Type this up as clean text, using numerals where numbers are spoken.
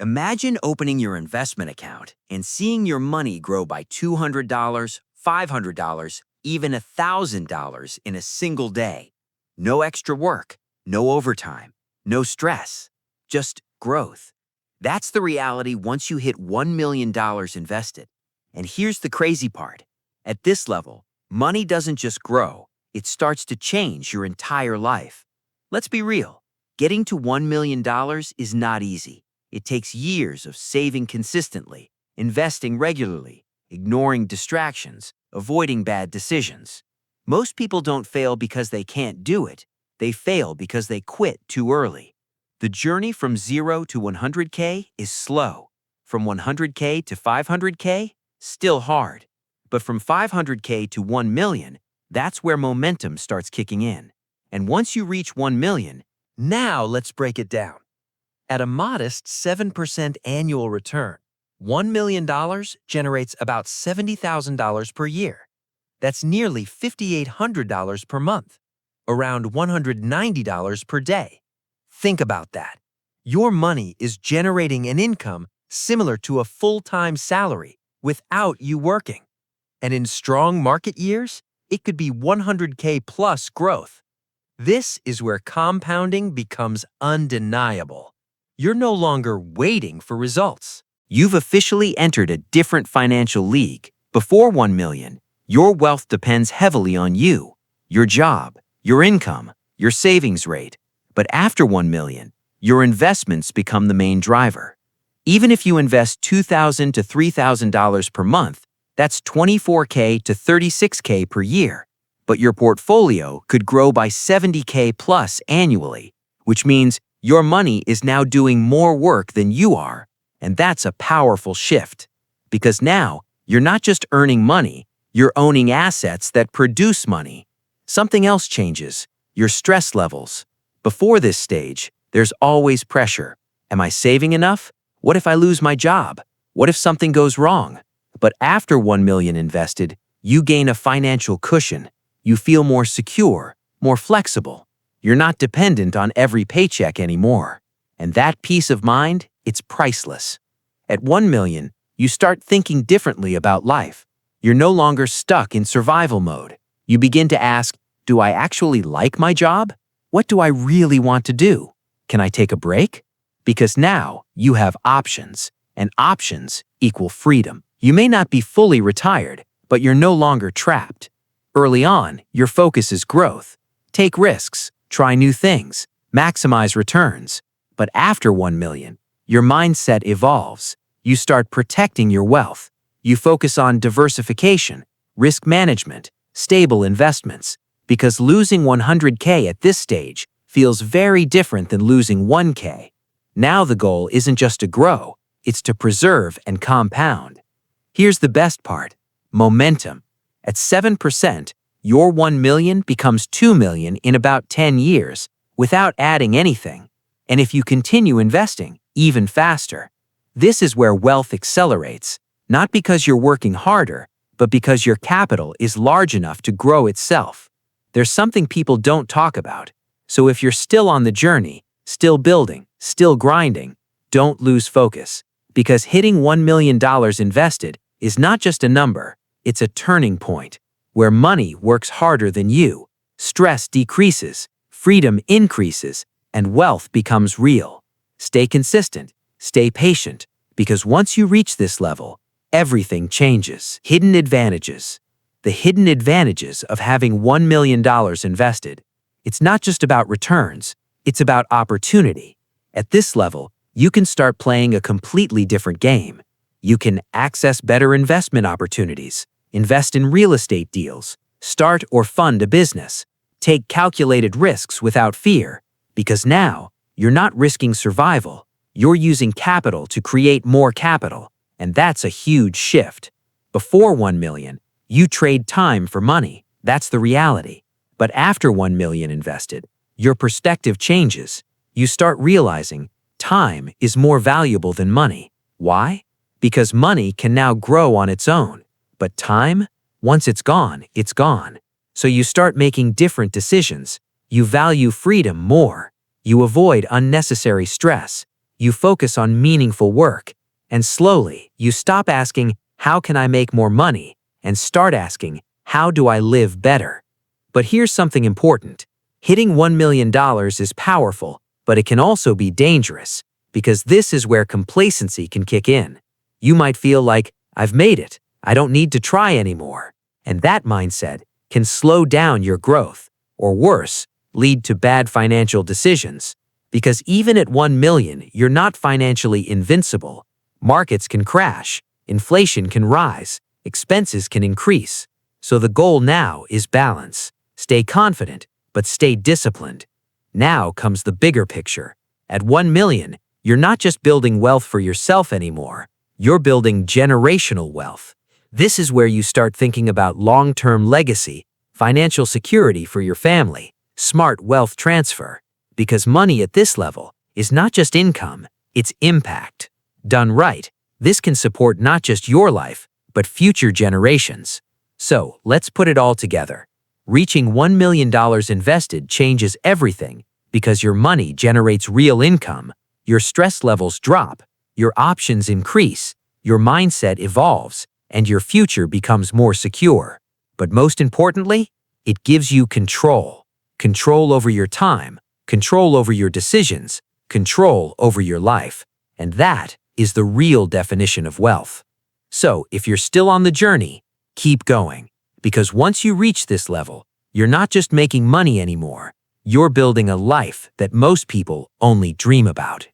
Imagine opening your investment account and seeing your money grow by $200, $500, even $1,000 in a single day. No extra work, no overtime, no stress, just growth. That's the reality once you hit $1 million invested. And here's the crazy part. At this level, money doesn't just grow, it starts to change your entire life. Let's be real. Getting to $1 million is not easy. It takes years of saving consistently, investing regularly, ignoring distractions, avoiding bad decisions. Most people don't fail because they can't do it. They fail because they quit too early. The journey from 0 to 100K is slow. From 100K to 500K, still hard. But from 500K to 1 million, that's where momentum starts kicking in. And once you reach 1 million, now let's break it down. At a modest 7% annual return, $1 million generates about $70,000 per year. That's nearly $5,800 per month, around $190 per day. Think about that. Your money is generating an income similar to a full-time salary without you working. And in strong market years, it could be 100K plus growth. This is where compounding becomes undeniable. You're no longer waiting for results. You've officially entered a different financial league. Before 1 million, your wealth depends heavily on you, your job, your income, your savings rate. But after 1 million, your investments become the main driver. Even if you invest $2,000 to $3,000 per month, that's $24K to $36K per year. But your portfolio could grow by $70K plus annually, which means your money is now doing more work than you are. And that's a powerful shift. Because now, you're not just earning money, you're owning assets that produce money. Something else changes, your stress levels. Before this stage, there's always pressure. Am I saving enough? What if I lose my job? What if something goes wrong? But after 1 million invested, you gain a financial cushion. You feel more secure, more flexible. You're not dependent on every paycheck anymore. And that peace of mind, it's priceless. At 1 million, you start thinking differently about life. You're no longer stuck in survival mode. You begin to ask, do I actually like my job? What do I really want to do? Can I take a break? Because now you have options, and options equal freedom. You may not be fully retired, but you're no longer trapped. Early on, your focus is growth. Take risks, try new things, maximize returns. But after 1 million, your mindset evolves. You start protecting your wealth. You focus on diversification, risk management, stable investments. Because losing 100K at this stage feels very different than losing 1K. Now the goal isn't just to grow, it's to preserve and compound. Here's the best part, momentum. At 7%, your 1 million becomes 2 million in about 10 years without adding anything. And if you continue investing, even faster. This is where wealth accelerates, not because you're working harder, but because your capital is large enough to grow itself. There's something people don't talk about. So if you're still on the journey, still building, still grinding, don't lose focus. Because hitting $1 million invested is not just a number, it's a turning point where money works harder than you, stress decreases, freedom increases, and wealth becomes real. Stay consistent, stay patient, because once you reach this level, everything changes. Hidden advantages. The hidden advantages of having $1 million invested. It's not just about returns, it's about opportunity. At this level, you can start playing a completely different game. You can access better investment opportunities, invest in real estate deals, start or fund a business, take calculated risks without fear, because now you're not risking survival, you're using capital to create more capital, and that's a huge shift. Before 1 million, you trade time for money, that's the reality. But after 1 million invested, your perspective changes. You start realizing time is more valuable than money. Why? Because money can now grow on its own. But time, once it's gone, it's gone. So you start making different decisions. You value freedom more. You avoid unnecessary stress. you focus on meaningful work. And slowly, you stop asking, how can I make more money? And start asking, how do I live better? But here's something important. Hitting $1 million is powerful, but it can also be dangerous, because this is where complacency can kick in. You might feel like, I've made it, I don't need to try anymore. And that mindset can slow down your growth, or worse, lead to bad financial decisions. Because even at 1 million, you're not financially invincible. Markets can crash, inflation can rise, expenses can increase. So the goal now is balance. Stay confident, but stay disciplined. Now comes the bigger picture. At 1 million, you're not just building wealth for yourself anymore. You're building generational wealth. This is where you start thinking about long-term legacy, financial security for your family, smart wealth transfer. Because money at this level is not just income, it's impact. Done right, this can support not just your life, but future generations. So, let's put it all together. Reaching $1 million invested changes everything because your money generates real income, your stress levels drop, your options increase, your mindset evolves, and your future becomes more secure. But most importantly, it gives you control. Control over your time, control over your decisions, control over your life. And that is the real definition of wealth. So, if you're still on the journey, keep going. Because once you reach this level, you're not just making money anymore. You're building a life that most people only dream about.